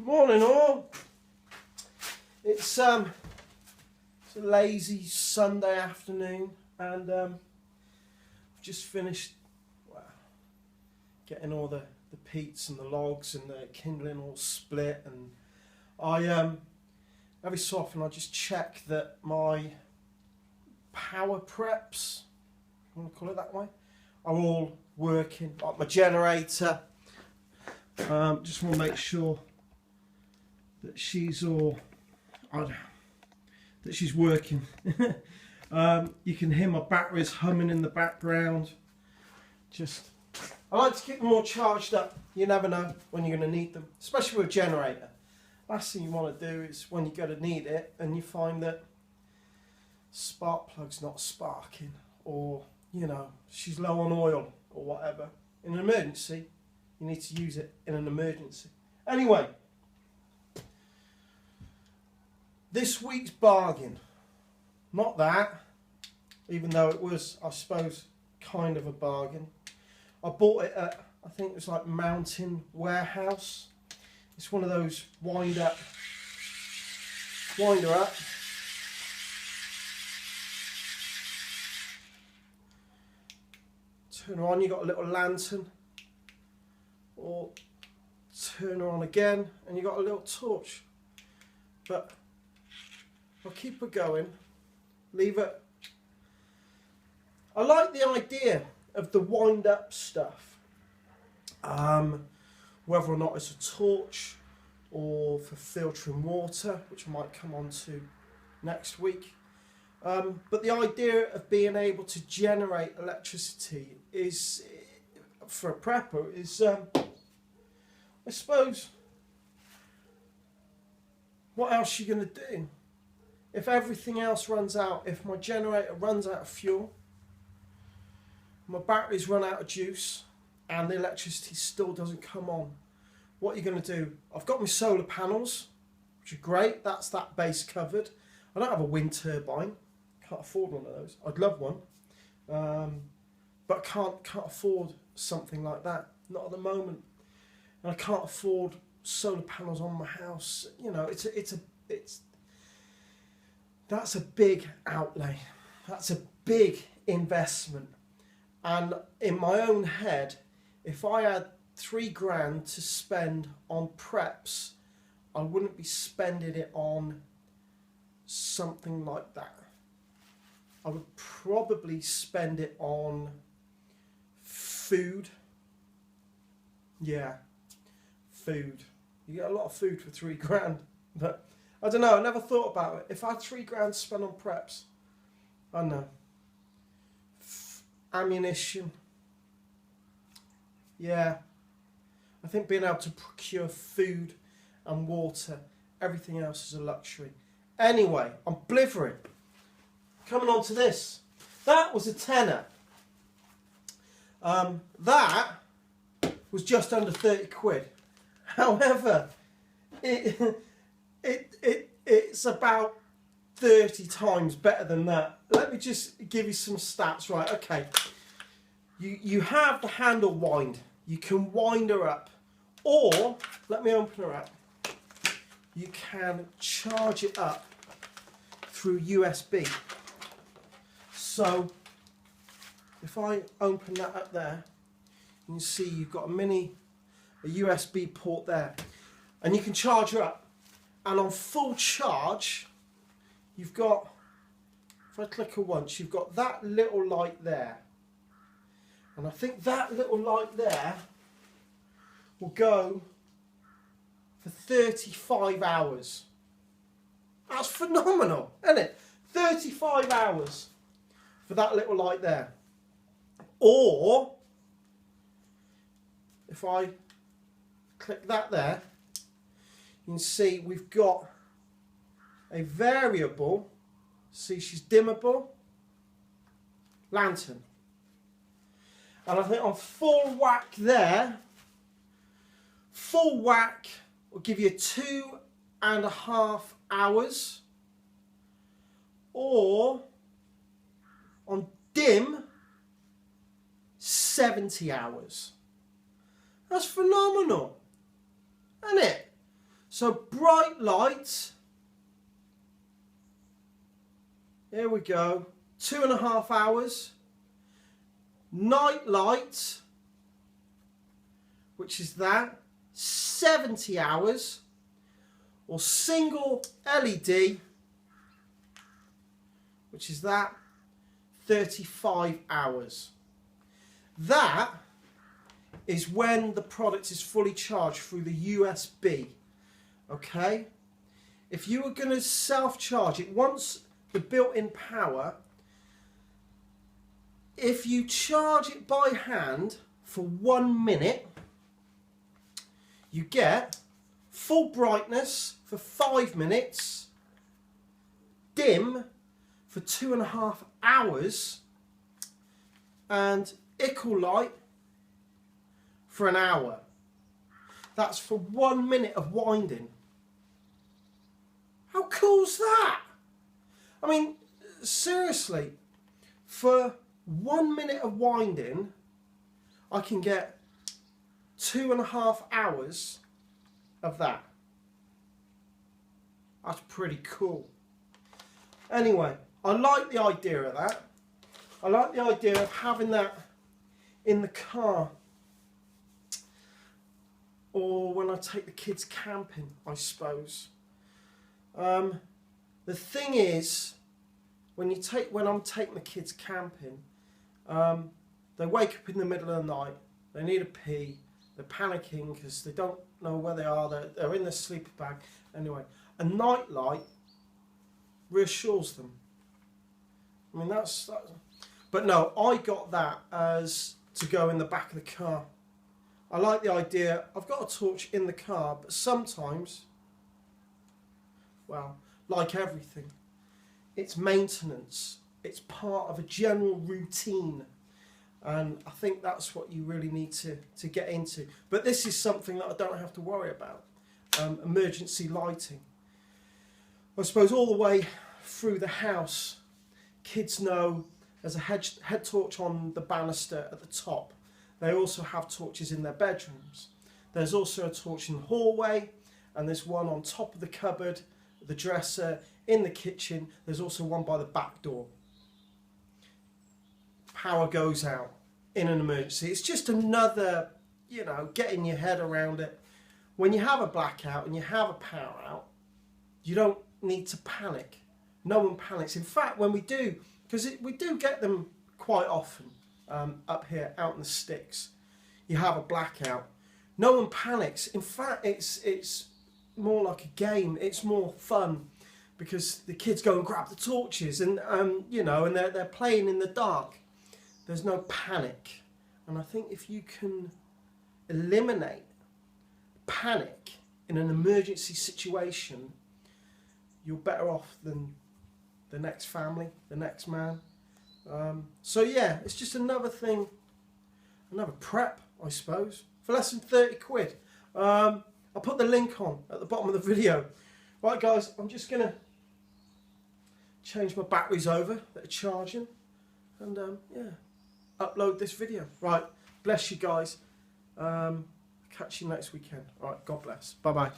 Morning all. It's a lazy Sunday afternoon, and I've just finished getting all the peats and the logs and the kindling all split, and I every so often I just check that my power preps, I want to call it that way, are all working. Like my generator, just want to make sure that she's all that she's working. You can hear my batteries humming in the background. I like to keep them all charged up. You never know when you're going to need them, especially with a generator. Last thing you want to do is when you go to need it and you find that spark plug's not sparking, or she's low on oil or whatever. In an emergency, you need to use it in an emergency. Anyway, this week's bargain, not that, even though it was, I suppose, kind of a bargain. I bought it at, I think it was like Mountain Warehouse. It's one of those winder up. Turn her on, you got a little lantern, or turn her on again and you got a little torch. But I'll keep her going, leave it. I like the idea of the wind up stuff, whether or not it's a torch or for filtering water, which I might come on to next week. But the idea of being able to generate electricity is, for a prepper, is I suppose, what else are you going to do? If everything else runs out, if my generator runs out of fuel, my batteries run out of juice, and the electricity still doesn't come on, what are you going to do? I've got my solar panels, which are great. That's that base covered. I don't have a wind turbine. Can't afford one of those. I'd love one, but can't afford something like that. Not at the moment. And I can't afford solar panels on my house. That's a big outlay. That's a big investment. And in my own head, if I had £3,000 to spend on preps, I wouldn't be spending it on something like that. I would probably spend it on food. Yeah, food. You get a lot of food for £3,000, but I don't know. I never thought about it. If I had £3,000 to spend on preps, I don't know. Ammunition. Yeah, I think being able to procure food and water, everything else is a luxury. Anyway, I'm blithering. Coming on to this. That was a tenner. That was just under 30 quid. However, it's about 30 times better than that. Let me just give you some stats. Right, okay. You have the handle wind. You can wind her up. Or, let me open her up. You can charge it up through USB. So, if I open that up there, you can see you've got a USB port there. And you can charge her up. And on full charge, you've got, if I click her once, you've got that little light there. And I think that little light there will go for 35 hours. That's phenomenal, isn't it? 35 hours for that little light there. Or, if I click that there, you can see we've got a variable, see she's dimmable, lantern. And I think on full whack there, full whack will give you 2.5 hours, or on dim, 70 hours. That's phenomenal, isn't it? So bright light, here we go, 2.5 hours. Night light, which is that, 70 hours. Or single LED, which is that, 35 hours. That is when the product is fully charged through the USB. Okay? If you were going to self-charge it, once the built-in power, if you charge it by hand for 1 minute, you get full brightness for 5 minutes, dim for 2.5 hours, and equal light for an hour. That's for 1 minute of winding. How cool's that? I mean, seriously, for 1 minute of winding, I can get 2.5 hours of that. That's pretty cool. Anyway, I like the idea of that. I like the idea of having that in the car, or when I take the kids camping, I suppose. The thing is, when I'm taking the kids camping, they wake up in the middle of the night, they need a pee, they're panicking because they don't know where they are, they're in their sleeper bag. Anyway, a night light reassures them. I mean, that's but no, I got that as to go in the back of the car. I like the idea. I've got a torch in the car, but sometimes, well, like everything, it's maintenance. It's part of a general routine. And I think that's what you really need to get into. But this is something that I don't have to worry about. Emergency lighting. I suppose all the way through the house, kids know there's a head torch on the banister at the top. They also have torches in their bedrooms. There's also a torch in the hallway, and there's one on top of the cupboard, the dresser, in the kitchen. There's also one by the back door. Power goes out in an emergency. It's just another, getting your head around it. When you have a blackout and you have a power out, you don't need to panic. No one panics. In fact, when we do, because we do get them quite often up here out in the sticks, you have a blackout. No one panics. In fact, it's more like a game. It's more fun because the kids go and grab the torches and and they're playing in the dark. There's no panic. And I think if you can eliminate panic in an emergency situation, you're better off than the next family, the next man. So yeah, it's just another thing, another prep, I suppose, for less than 30 quid. I'll put the link on at the bottom of the video. Right guys, I'm just going to change my batteries over that are charging and yeah, upload this video. Right, bless you guys. Catch you next weekend. All right, God bless. Bye bye.